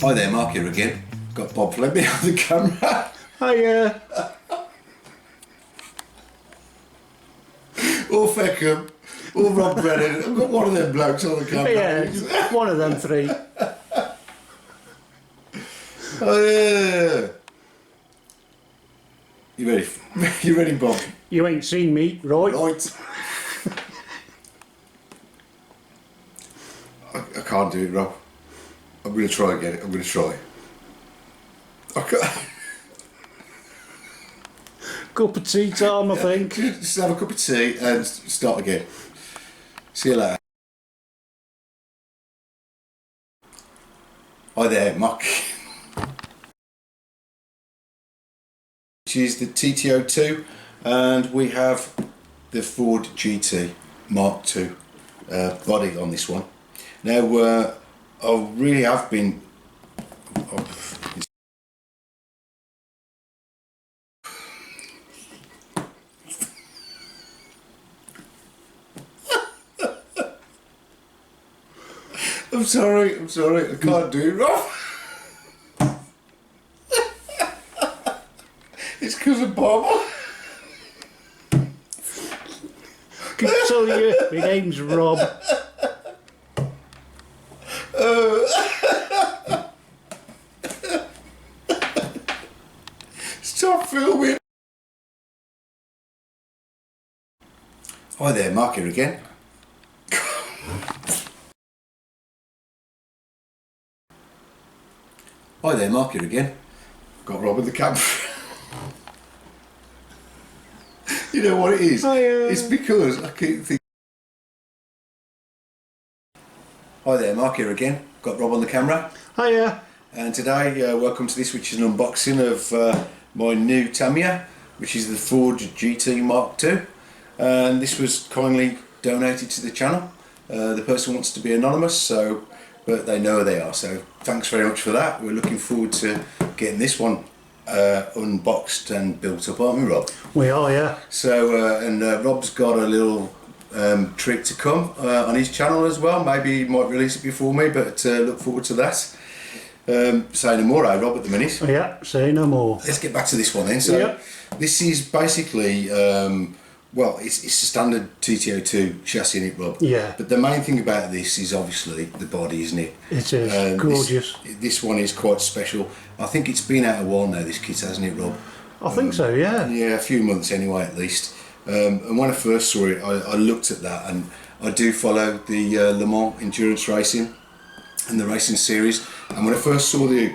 Hi there, Mark here again. Got Bob Flemming on the camera. Hiya. All Feckham, all Rob Brennan. I've got one of them blokes on the camera. Yeah, one of them three. Oh yeah. You ready? You ready, Bob? You ain't seen me, right? Right. I can't do it, Rob. I'm going to try again. I'm going to try. I can't. Cup of tea time, I think. Just have a cup of tea and start again. See you later. Hi there, Mark. Which is the TT02, and we have the Ford GT MkII body on this one. Now, I really have been. I'm sorry, I can't do it, Rob. It's because of Bob. Can I tell you, my name's Rob. Stop filming. Hi there, Mark here again. Hi there, Mark here again. Got Rob in the camera. You know what it is? It's because I keep thinking. Hi there, Mark here again. Got Rob on the camera. Hiya. And today, welcome to this, which is an unboxing of my new Tamiya, which is the Ford GT MkII. And this was kindly donated to the channel. The person wants to be anonymous, but they know who they are, so thanks very much for that. We're looking forward to getting this one unboxed and built up, aren't we, Rob? We are, yeah. So, Rob's got a little trick to come on his channel as well. Maybe he might release it before me, but look forward to that. Say no more, Rob, at the minute. Yeah, say no more. Let's get back to this one then. So, this is basically, well, it's a standard TT02 chassis in it, Rob. Yeah. But the main thing about this is obviously the body, isn't it? It is gorgeous. This one is quite special. I think it's been out a while now, this kit, hasn't it, Rob? I think so, yeah. Yeah, a few months anyway, at least. And when I first saw it, I looked at that, and I do follow the Le Mans endurance racing and the racing series. And when I first saw the